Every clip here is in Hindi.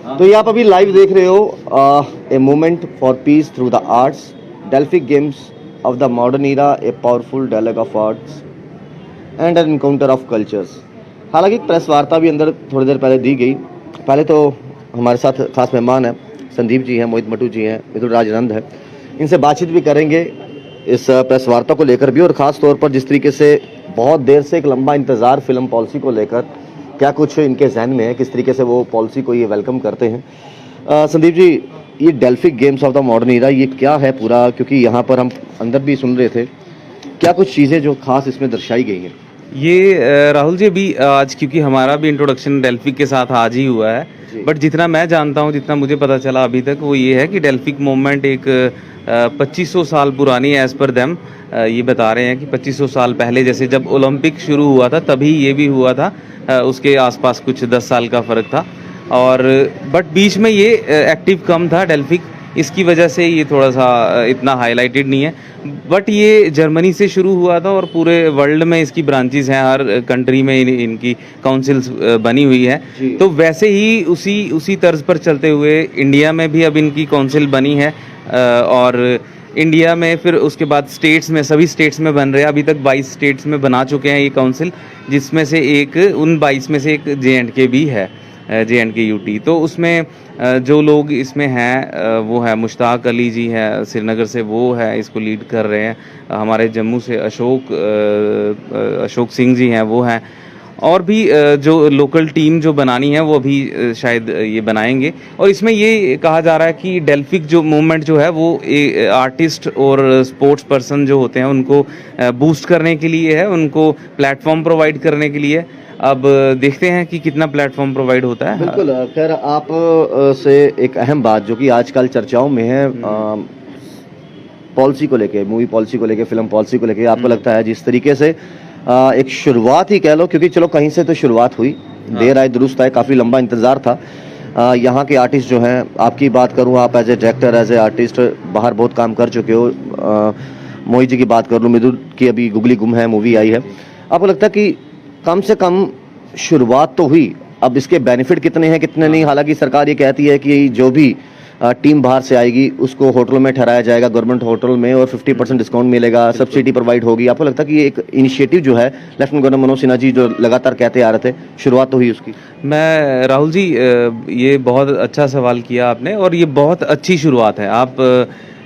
तो ये आप अभी लाइव देख रहे हो a moment for peace through the arts, Delphic games of the modern era, a powerful dialogue of arts and an encounter of cultures. हालांकि प्रेस वार्ता भी अंदर थोड़ी देर पहले दी गई। पहले तो हमारे साथ खास मेहमान हैं, संदीप जी हैं, मोहित मटू जी हैं, मिथुन राजनंद है। इनसे बातचीत भी करेंगे इस प्रेस वार्ता को लेकर भी, और ख़ास तौर पर जिस तरीके से बहुत देर से एक लंबा इंतज़ार फिल्म पॉलिसी को लेकर, क्या कुछ इनके जहन में है, किस तरीके से वो पॉलिसी को ये वेलकम करते हैं। संदीप जी, ये Delphic games of the modern era ये क्या है पूरा, क्योंकि यहाँ पर हम अंदर भी सुन रहे थे, क्या कुछ चीज़ें जो खास इसमें दर्शाई गई हैं? ये राहुल जी अभी आज क्योंकि हमारा भी इंट्रोडक्शन डेल्फिक के साथ आज ही हुआ है, बट जितना मैं जानता हूँ, जितना मुझे पता चला अभी तक, वो ये है कि डेल्फिक मूवमेंट एक 2500 साल पुरानी एज पर देम ये बता रहे हैं कि 2500 साल पहले जैसे जब ओलंपिक शुरू हुआ था तभी ये भी हुआ था, उसके आसपास कुछ 10 साल का फ़र्क था। और बट बीच में ये एक्टिव कम था डेल्फिक, इसकी वजह से ये थोड़ा सा इतना हाईलाइटेड नहीं है। बट ये जर्मनी से शुरू हुआ था और पूरे वर्ल्ड में इसकी ब्रांचेस हैं, हर कंट्री में इनकी काउंसिल्स बनी हुई है। तो वैसे ही उसी तर्ज पर चलते हुए इंडिया में भी अब इनकी काउंसिल बनी है, और इंडिया में फिर उसके बाद स्टेट्स में, सभी स्टेट्स में बन रहे हैं। अभी तक 22 स्टेट्स में बना चुके हैं ये काउंसिल, जिसमें से एक, उन 22 में से एक JNK भी है, JNK UT। तो उसमें जो लोग इसमें हैं वो है मुश्ताक अली जी हैं श्रीनगर से, वो है इसको लीड कर रहे हैं। हमारे जम्मू से अशोक सिंह जी हैं, वो हैं। और भी जो लोकल टीम जो बनानी है वो अभी शायद ये बनाएंगे। और इसमें ये कहा जा रहा है कि डेल्फिक जो मूवमेंट जो है वो आर्टिस्ट और स्पोर्ट्स पर्सन जो होते हैं उनको बूस्ट करने के लिए है, उनको प्लेटफॉर्म प्रोवाइड करने के लिए। अब देखते हैं कि कितना प्लेटफॉर्म प्रोवाइड होता है। बिल्कुल। खैर आप से एक अहम बात जो कि आजकल चर्चाओं में है, पॉलिसी को लेके, मूवी पॉलिसी को लेके, फिल्म पॉलिसी को लेके, आपको लगता है जिस तरीके से एक शुरुआत ही कह लो, क्योंकि चलो कहीं से तो शुरुआत हुई, देर आए दुरुस्त आए, काफ़ी लंबा इंतज़ार था। यहाँ के आर्टिस्ट जो हैं, आपकी बात करूँ, आप as a director, as a artist बाहर बहुत काम कर चुके हो। मोहित जी की बात कर लूँ, मिथुन की अभी गुगली गुम है मूवी आई है, आपको लगता है कि कम से कम शुरुआत तो हुई, अब इसके बेनिफिट कितने हैं कितने नहीं? हालांकि सरकार ये कहती है कि जो भी टीम बाहर से आएगी उसको होटलों में ठहराया जाएगा, गवर्नमेंट होटल में, और 50% डिस्काउंट मिलेगा, सब्सिडी प्रोवाइड होगी। आपको लगता है कि ये एक इनिशिएटिव जो है लेफ्टिनेंट गवर्नर मनोज सिन्हा जी जो लगातार कहते आ रहे थे, शुरुआत तो हुई उसकी? मैं राहुल जी, ये बहुत अच्छा सवाल किया आपने, और ये बहुत अच्छी शुरुआत है। आप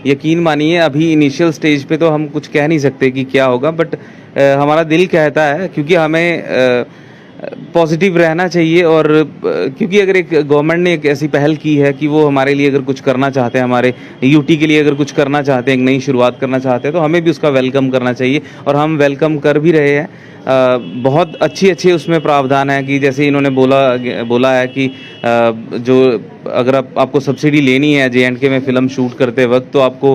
यकीन मानिए, अभी इनिशियल स्टेज पे तो हम कुछ कह नहीं सकते कि क्या होगा, बट हमारा दिल कहता है, क्योंकि हमें पॉजिटिव रहना चाहिए। और क्योंकि अगर एक गवर्नमेंट ने एक ऐसी पहल की है कि वो हमारे लिए अगर कुछ करना चाहते हैं, हमारे UT के लिए अगर कुछ करना चाहते हैं, एक नई शुरुआत करना चाहते हैं, तो हमें भी उसका वेलकम करना चाहिए, और हम वेलकम कर भी रहे हैं। बहुत अच्छे उसमें प्रावधान है कि जैसे इन्होंने बोला है कि जो अगर आपको सब्सिडी लेनी है JNK में फ़िल्म शूट करते वक्त, तो आपको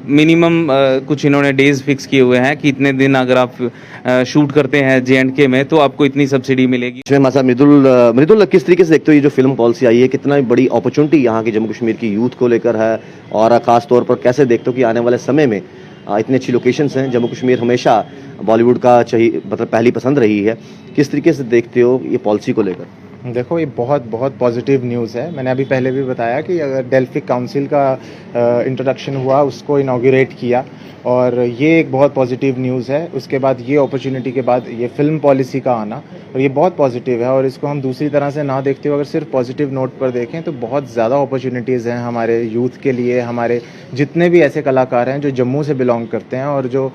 मिनिमम कुछ इन्होंने डेज़ फिक्स किए हुए हैं कि इतने दिन अगर आप शूट करते हैं JNK में तो आपको इतनी सब्सिडी मिलेगी। मृदुल, किस तरीके से देखते हो ये जो फिल्म पॉलिसी आई है, कितना बड़ी अपॉर्चुनिटी यहाँ की जम्मू कश्मीर की यूथ को लेकर है, और ख़ास तौर पर कैसे देखते हो कि आने वाले समय में इतनी अच्छी लोकेशंस हैं? जम्मू कश्मीर हमेशा बॉलीवुड का चाहिए, मतलब पहली पसंद रही है, किस तरीके से देखते हो ये पॉलिसी को लेकर? देखो, ये बहुत पॉजिटिव न्यूज़ है। मैंने अभी पहले भी बताया कि अगर डेल्फिक काउंसिल का इंट्रोडक्शन हुआ, उसको इनॉग्रेट किया, और ये एक बहुत पॉजिटिव न्यूज़ है। उसके बाद ये अपॉर्चुनिटी के बाद ये फिल्म पॉलिसी का आना, और ये बहुत पॉजिटिव है। और इसको हम दूसरी तरह से ना देखते हुए अगर सिर्फ पॉजिटिव नोट पर देखें, तो बहुत ज़्यादा अपॉर्चुनिटीज़ हैं हमारे यूथ के लिए, हमारे जितने भी ऐसे कलाकार हैं जो जम्मू से बिलोंग करते हैं और जो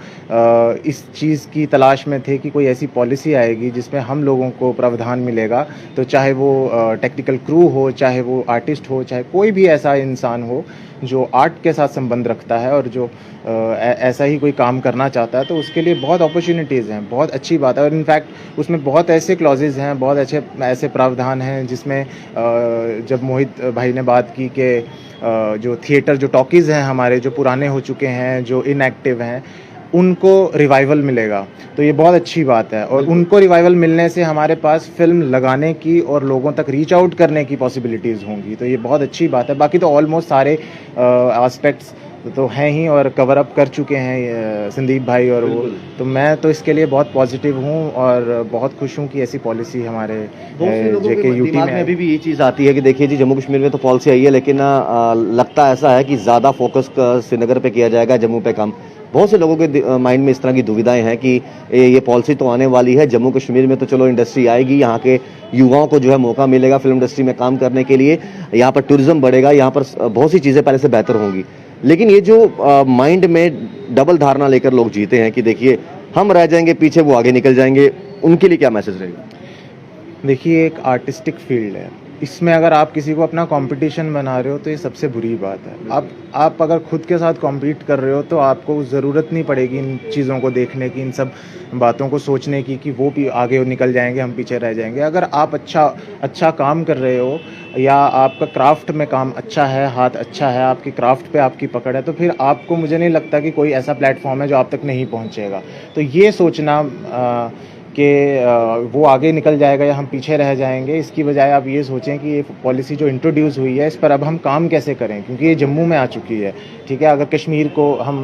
इस चीज़ की तलाश में थे कि कोई ऐसी पॉलिसी आएगी जिसमें हम लोगों को प्रावधान मिलेगा। तो चाहे वो टेक्निकल क्रू हो, चाहे वो आर्टिस्ट हो, चाहे कोई भी ऐसा इंसान हो जो आर्ट के साथ संबंध रखता है और जो ऐसा ही कोई काम करना चाहता है, तो उसके लिए बहुत अपॉर्चुनिटीज़ हैं। बहुत अच्छी बात है। और इनफैक्ट उसमें बहुत ऐसे क्लॉजेज़ हैं, बहुत अच्छे ऐसे प्रावधान हैं जिसमें जब मोहित भाई ने बात की कि जो थिएटर, जो टॉकीज़ हैं हमारे, जो पुराने हो चुके हैं, जो इनएक्टिव हैं, उनको रिवाइवल मिलेगा, तो ये बहुत अच्छी बात है। और उनको रिवाइवल मिलने से हमारे पास फिल्म लगाने की और लोगों तक रीच आउट करने की पॉसिबिलिटीज़ होंगी, तो ये बहुत अच्छी बात है। बाकी तो ऑलमोस्ट सारे एस्पेक्ट्स तो हैं ही और कवर अप कर चुके हैं संदीप भाई और वो। तो मैं तो इसके लिए बहुत पॉजिटिव हूँ और बहुत खुश हूँ कि ऐसी पॉलिसी हमारे जेके यूटी दिमाग में में है। अभी भी ये चीज़ आती है कि देखिए जी, जम्मू कश्मीर में तो पॉलिसी आई है, लेकिन लगता ऐसा है कि ज़्यादा फोकस श्रीनगर पे किया जाएगा, जम्मू पे कम। बहुत से लोगों के माइंड में इस तरह की दुविधाएं हैं कि ये पॉलिसी तो आने वाली है, जम्मू कश्मीर में तो चलो इंडस्ट्री आएगी, यहाँ के युवाओं को जो है मौका मिलेगा फिल्म इंडस्ट्री में काम करने के लिए, यहाँ पर टूरिज्म बढ़ेगा, यहाँ पर बहुत सी चीज़ें पहले से बेहतर होंगी। लेकिन ये जो माइंड में डबल धारणा लेकर लोग जीते हैं कि देखिए हम रह जाएंगे पीछे, वो आगे निकल जाएंगे, उनके लिए क्या मैसेज रहेगा? देखिए, एक आर्टिस्टिक फील्ड है, इसमें अगर आप किसी को अपना कंपटीशन बना रहे हो तो ये सबसे बुरी बात है। आप अगर खुद के साथ कॉम्पीट कर रहे हो तो आपको ज़रूरत नहीं पड़ेगी इन चीज़ों को देखने की, इन सब बातों को सोचने की कि वो भी आगे निकल जाएंगे, हम पीछे रह जाएंगे। अगर आप अच्छा काम कर रहे हो या आपका क्राफ्ट में काम अच्छा है, हाथ अच्छा है, आपकी क्राफ्ट पे आपकी पकड़ है, तो फिर आपको, मुझे नहीं लगता कि कोई ऐसा प्लेटफॉर्म है जो आप तक नहीं पहुंचेगा। तो ये सोचना कि वो आगे निकल जाएगा या हम पीछे रह जाएंगे, इसकी बजाय आप ये सोचें कि ये पॉलिसी जो इंट्रोड्यूस हुई है इस पर अब हम काम कैसे करें, क्योंकि ये जम्मू में आ चुकी है। ठीक है, अगर कश्मीर को हम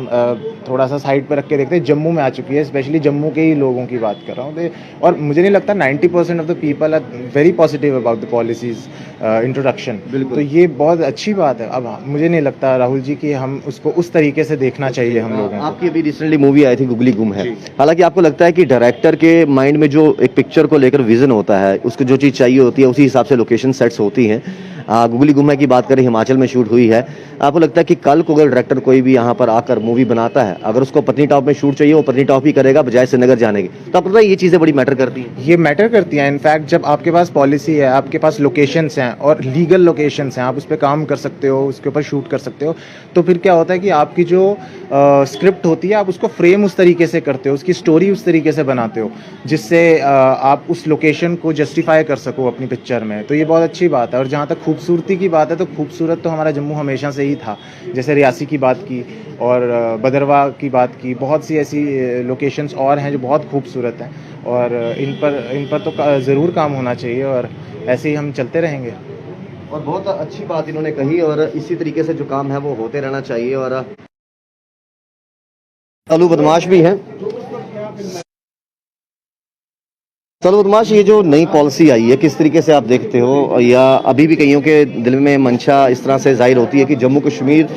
थोड़ा सा साइड पर रख के देखते हैं, जम्मू में आ चुकी है, स्पेशली जम्मू के ही लोगों की बात कर रहा हूँ। और मुझे नहीं लगता 90% of the people are very positive about the policies introduction. तो ये बहुत अच्छी बात है। अब मुझे नहीं लगता राहुल जी कि हम उसको उस तरीके से देखना चाहिए हम लोगों को। आपकी अभी रिसेंटली मूवी आई थी गुगली गुम है, हालांकि आपको लगता है कि डायरेक्टर के माइंड में जो एक पिक्चर को लेकर विजन होता है, उसको जो चीज़ चाहिए होती है उसी हिसाब से लोकेशन सेट्स होती हैं। गुगली गुम है की बात करें, हिमाचल में शूट हुई है। आपको लगता है कि कल को अगर डायरेक्टर कोई भी यहाँ पर आकर मूवी बनाता है, अगर उसको पत्नीटॉप में शूट चाहिए वो पत्नीटॉप ही करेगा बजाय श्रीनगर जाने की, तो आपको लगता है ये चीज़ें बड़ी मैटर करती हैं? ये मैटर करती हैं। इनफैक्ट जब आपके पास पॉलिसी है, आपके पास लोकेशंस हैं और लीगल लोकेशंस हैं, आप उस पर काम कर सकते हो, उसके ऊपर शूट कर सकते हो, तो फिर क्या होता है कि आपकी जो स्क्रिप्ट होती है आप उसको फ्रेम उस तरीके से करते हो, उसकी स्टोरी उस तरीके से बनाते हो जिससे आप उस लोकेशन को जस्टिफाई कर सको अपनी पिक्चर में। तो ये बहुत अच्छी बात है। और जहाँ तक खूबसूरती की बात है, तो खूबसूरत तो हमारा जम्मू हमेशा से ही था। जैसे रियासी की बात की और बदरवा की बात की, बहुत सी ऐसी लोकेशंस और हैं जो बहुत खूबसूरत हैं और इन पर तो ज़रूर काम होना चाहिए और ऐसे ही हम चलते रहेंगे। और बहुत अच्छी बात इन्होंने कही और इसी तरीके से जो काम है वो होते रहना चाहिए। और चालू बदमाश भी हैं। चालू बदमाश, ये जो नई पॉलिसी आई है किस तरीके से आप देखते हो, या अभी भी कईयों के दिल में मंशा इस तरह से जाहिर होती है कि जम्मू कश्मीर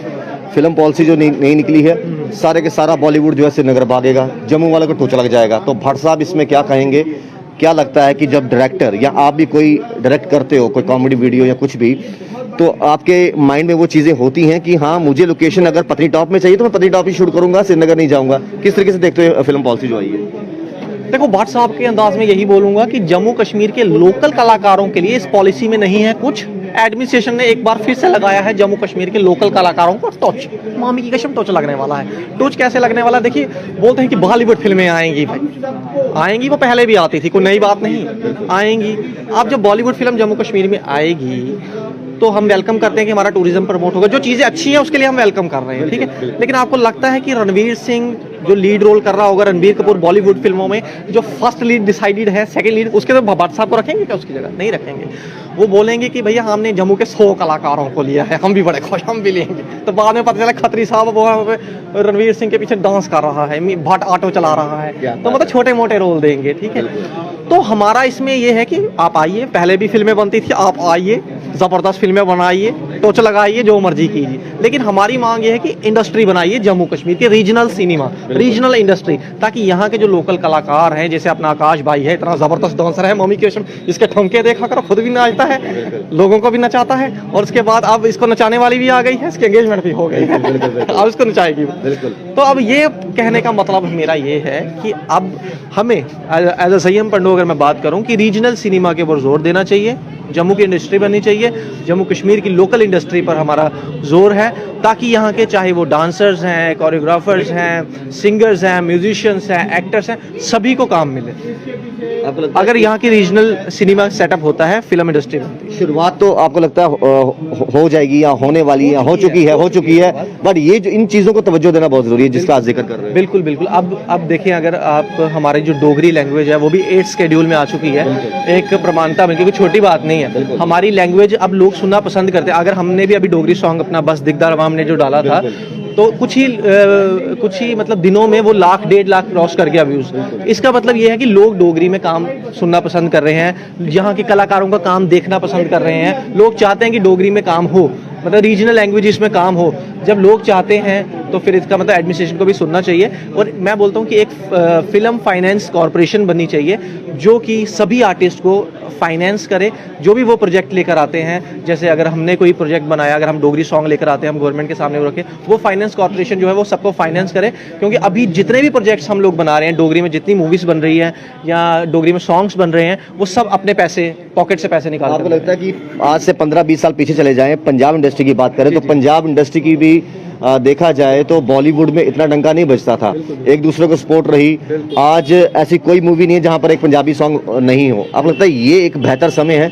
फिल्म पॉलिसी जो नई निकली है, सारे के सारा बॉलीवुड जो है श्रीनगर भागेगा, जम्मू वाले को टोचा लग जाएगा। तो भट्ट साहब इसमें क्या कहेंगे? क्या लगता है कि जब डायरेक्टर या आप भी कोई डायरेक्ट करते हो, कोई कॉमेडी वीडियो या कुछ भी, तो आपके माइंड में वो चीज़ें होती हैं कि हाँ मुझे लोकेशन अगर पत्नीटॉप में चाहिए तो मैं पत्नीटॉप ही शूट करूंगा, श्रीनगर नहीं जाऊंगा? किस तरीके से देखते हो फिल्म पॉलिसी जो आई है? देखो, भट्ट साहब के अंदाज में यही बोलूंगा कि जम्मू कश्मीर के लोकल कलाकारों के लिए इस पॉलिसी में नहीं है कुछ। एडमिनिस्ट्रेशन ने एक बार फिर से लगाया है जम्मू कश्मीर के लोकल कलाकारों को टोच। मामी की कसम, टोच लगने वाला है। टोच कैसे लगने वाला है? देखिए, बोलते हैं कि बॉलीवुड फिल्में आएंगी। भाई आएंगी, वो पहले भी आती थी, कोई नई बात नहीं, आएंगी। अब जब बॉलीवुड फिल्म जम्मू कश्मीर में आएगी तो हम वेलकम करते हैं कि हमारा टूरिज्म प्रमोट होगा, जो चीज़ें अच्छी हैं उसके लिए हम वेलकम कर रहे हैं, ठीक है। लेकिन आपको लगता है कि रणवीर सिंह जो लीड रोल कर रहा होगा, रणबीर कपूर बॉलीवुड फिल्मों में जो फर्स्ट लीड डिसाइडेड है, सेकंड लीड उसके तो भट्ट साहब को रखेंगे क्या उसकी जगह? नहीं रखेंगे। वो बोलेंगे कि भैया हमने जम्मू के 100 कलाकारों को लिया है, हम भी बड़े खुश, हम भी लेंगे। तो बाद में पता चला खत्री साहब वो रणवीर सिंह के पीछे डांस कर रहा है, भट्ट ऑटो चला रहा है, तो मतलब छोटे मोटे रोल देंगे, ठीक है। तो हमारा इसमें ये है कि आप आइए, पहले भी फिल्में बनती थी, आप आइए, जबरदस्त फिल्में बनाइए, टोच लगाइए, जो मर्जी कीजिए, लेकिन हमारी मांग ये है कि इंडस्ट्री बनाइए जम्मू कश्मीर की, रीजनल सिनेमा, रीजनल इंडस्ट्री, ताकि यहाँ के जो लोकल कलाकार हैं, जैसे अपना आकाश भाई है, इतना जबरदस्त डांसर है, मम्मी के इसके ठुमके देखा करो, खुद भी नाचता है, लोगों को भी नचाता है, और उसके बाद अब इसको नचाने वाली भी आ गई है, इसकी एंगेजमेंट भी हो गई है, अब इसको नचाएगी। तो अब ये कहने का मतलब मेरा ये है कि अब हमें एज अ संयम पंडो अगर मैं बात करूं कि रीजनल सिनेमा के ऊपर जोर देना चाहिए, जम्मू की इंडस्ट्री बननी चाहिए, जम्मू कश्मीर की लोकल इंडस्ट्री पर हमारा जोर है, ताकि यहाँ के चाहे वो डांसर्स हैं, कोरियोग्राफर्स हैं, सिंगर्स हैं, म्यूजिशियंस हैं, एक्टर्स हैं, सभी को काम मिले। अगर यहाँ की रीजनल सिनेमा सेटअप होता है, फिल्म इंडस्ट्री बनती है। शुरुआत तो आपको लगता है हो जाएगी या होने वाली या हो चुकी है, बट ये जो इन चीज़ों को तवज्जो देना बहुत जरूरी है जिसका आप जिक्र कर रहे हैं। बिल्कुल बिल्कुल। अब देखिए, अगर आप हमारी जो डोगरी लैंग्वेज है वो भी 8th शेड्यूल में आ चुकी है, एक प्रमाणता में, क्योंकि छोटी बात नहीं है। हमारी लैंग्वेज अब लोग सुनना पसंद करते हैं। अगर हमने भी अभी डोगरी सॉन्ग अपना बस दिगदार अवाम ने जो डाला था, तो कुछ ही मतलब दिनों में वो 1,00,000-1,50,000 क्रॉस कर गया व्यूज। इसका मतलब ये है कि लोग डोगरी में काम सुनना पसंद कर रहे हैं, यहाँ के कलाकारों का काम देखना पसंद कर रहे हैं। लोग चाहते हैं कि डोगरी में काम हो, मतलब रीजनल लैंग्वेजेस में काम हो। जब लोग चाहते हैं तो फिर इसका मतलब एडमिनिस्ट्रेशन को भी सुनना चाहिए। और मैं बोलता हूँ कि एक फिल्म फाइनेंस कॉरपोरेशन बननी चाहिए जो कि सभी आर्टिस्ट को फाइनेंस करे, जो भी वो प्रोजेक्ट लेकर आते हैं। जैसे अगर हमने कोई प्रोजेक्ट बनाया, अगर हम डोगरी सॉन्ग लेकर आते हैं, हम गवर्नमेंट के सामने वो रखें, वो फाइनेंस कॉरपोरेशन जो है वो सबको फाइनेंस करे। क्योंकि अभी जितने भी प्रोजेक्ट्स हम लोग बना रहे हैं डोगरी में, जितनी मूवीज़ बन रही हैं या डोगरी में सॉन्ग्स बन रहे हैं, वो सब अपने पैसे, पॉकेट से पैसे निकाल। आपको लगता है कि आज से 15-20 साल पीछे चले जाएं, पंजाब इंडस्ट्री की बात करें तो पंजाब इंडस्ट्री की भी देखा जाए तो बॉलीवुड में इतना डंका नहीं बजता था, एक दूसरे को सपोर्ट रही। आज ऐसी कोई मूवी नहीं है जहां पर एक पंजाबी सॉन्ग नहीं हो। आपको लगता है ये एक बेहतर समय है,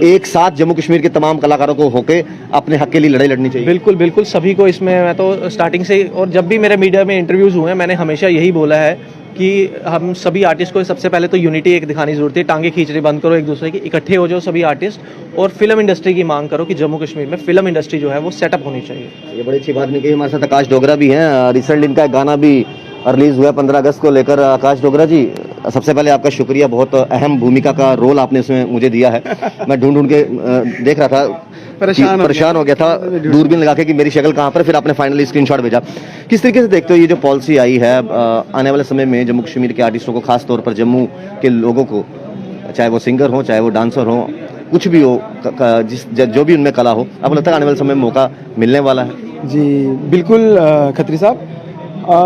एक साथ जम्मू कश्मीर के तमाम कलाकारों को होके अपने हक के लिए लड़ाई लड़नी चाहिए? बिल्कुल बिल्कुल, सभी को इसमें, मैं तो स्टार्टिंग से और जब भी मेरे मीडिया में इंटरव्यूज़ हुए हैं मैंने हमेशा यही बोला है कि हम सभी आर्टिस्ट को सबसे पहले तो यूनिटी एक दिखानी जरूरत है। टांगे खींचने बंद करो एक दूसरे की, इकट्ठे हो जाओ सभी आर्टिस्ट, और फिल्म इंडस्ट्री की मांग करो कि जम्मू कश्मीर में फिल्म इंडस्ट्री जो है वो सेटअप होनी चाहिए। ये बड़ी अच्छी बात नहीं कही। हमारे साथ आकाश डोगरा भी हैं, रिसेंटली इनका एक गाना भी रिलीज हुआ है 15 अगस्त को लेकर। आकाश डोगरा जी, सबसे पहले आपका शुक्रिया, बहुत अहम भूमिका का रोल आपने इसमें मुझे दिया है। मैं ढूंढ ढूंढ के देख रहा था, परेशान हो गया था दूरबीन लगा के कि मेरी शक्ल कहाँ पर, फिर आपने फाइनली स्क्रीनशॉट भेजा। किस तरीके से देखते हो ये जो पॉलिसी आई है आने वाले समय में जम्मू कश्मीर के आर्टिस्टों को, खास तौर पर जम्मू के लोगों को, चाहे वो सिंगर हो चाहे वो डांसर हो, कुछ भी हो, जो भी उनमें कला हो, आपको लगता है आने वाले समय में मौका मिलने वाला है? जी बिल्कुल खत्री साहब,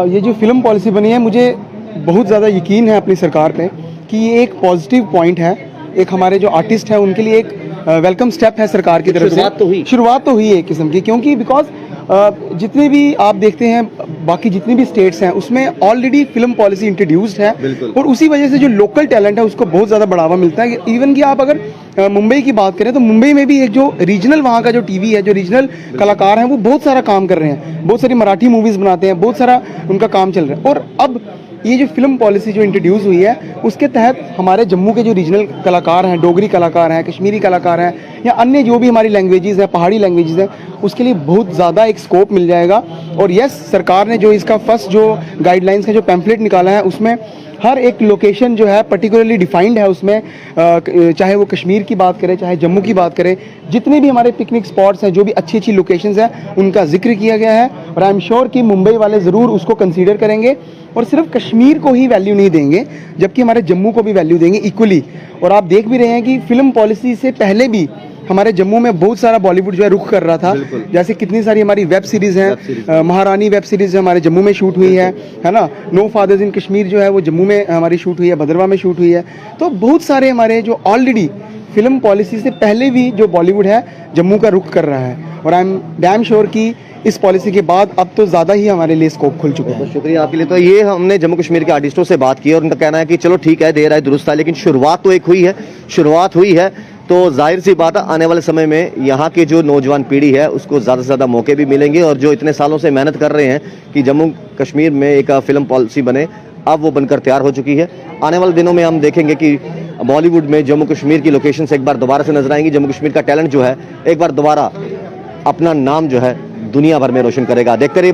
ये जो फिल्म पॉलिसी बनी है, मुझे बहुत ज़्यादा यकीन है अपनी सरकार पे कि ये एक पॉजिटिव पॉइंट है। एक हमारे जो आर्टिस्ट हैं उनके लिए एक वेलकम स्टेप है सरकार की तरफ से। शुरुआत तो हुई है एक किस्म की, क्योंकि बिकॉज जितने भी आप देखते हैं बाकी जितनी भी स्टेट्स हैं उसमें ऑलरेडी फिल्म पॉलिसी इंट्रोड्यूस्ड है, और उसी वजह से जो लोकल टैलेंट है उसको बहुत ज़्यादा बढ़ावा मिलता है। इवन कि आप अगर मुंबई की बात करें तो मुंबई में भी एक जो रीजनल वहाँ का जो टीवी है, जो रीजनल कलाकार हैं वो बहुत सारा काम कर रहे हैं, बहुत सारी मराठी मूवीज़ बनाते हैं, बहुत सारा उनका काम चल रहा है। और अब ये जो फिल्म पॉलिसी जो इंट्रोड्यूस हुई है उसके तहत हमारे जम्मू के जो रीजनल कलाकार हैं, डोगरी कलाकार हैं, कश्मीरी कलाकार हैं, या अन्य जो भी हमारी लैंग्वेजेस हैं, पहाड़ी लैंग्वेजेस हैं, उसके लिए बहुत ज़्यादा एक स्कोप मिल जाएगा। और यस, सरकार ने जो इसका फर्स्ट जो गाइडलाइंस का जो पैम्फलेट निकाला है उसमें हर एक लोकेशन जो है पर्टिकुलरली डिफाइंड है। उसमें चाहे वो कश्मीर की बात करें चाहे जम्मू की बात करें, जितने भी हमारे पिकनिक स्पॉट्स हैं, जो भी अच्छी अच्छी लोकेशंस हैं, उनका जिक्र किया गया है। और आई एम श्योर कि मुंबई वाले ज़रूर उसको कंसीडर करेंगे और सिर्फ कश्मीर को ही वैल्यू नहीं देंगे, जबकि हमारे जम्मू को भी वैल्यू देंगे इक्वली। और आप देख भी रहे हैं कि फिल्म पॉलिसी से पहले भी हमारे जम्मू में बहुत सारा बॉलीवुड जो है रुख कर रहा था। जैसे कितनी सारी हमारी वेब सीरीज़ हैं, महारानी वेब सीरीज़ हमारे जम्मू में शूट हुई है ना। नो फादर्स इन कश्मीर जो है वो जम्मू में हमारी शूट हुई है, भद्रवा में शूट हुई है। तो बहुत सारे हमारे जो ऑलरेडी फिल्म पॉलिसी से पहले भी जो बॉलीवुड है जम्मू का रुख कर रहा है। और आई एम डैम श्योर कि इस पॉलिसी के बाद अब तो ज़्यादा ही हमारे लिए स्कोप खुल चुका है। शुक्रिया आपके लिए। तो ये हमने जम्मू कश्मीर के आर्टिस्टों से बात की और उनका कहना है कि चलो ठीक है, देर आए दुरुस्त है, लेकिन शुरुआत तो एक हुई है। तो जाहिर सी बात है आने वाले समय में यहाँ की जो नौजवान पीढ़ी है उसको ज़्यादा से ज़्यादा मौके भी मिलेंगे, और जो इतने सालों से मेहनत कर रहे हैं कि जम्मू कश्मीर में एक फिल्म पॉलिसी बने, अब वो बनकर तैयार हो चुकी है। आने वाले दिनों में हम देखेंगे कि बॉलीवुड में जम्मू कश्मीर की लोकेशन से एक बार दोबारा से नजर आएंगी। जम्मू कश्मीर का टैलेंट जो है एक बार दोबारा अपना नाम जो है दुनिया भर में रोशन करेगा। देखते रहिए।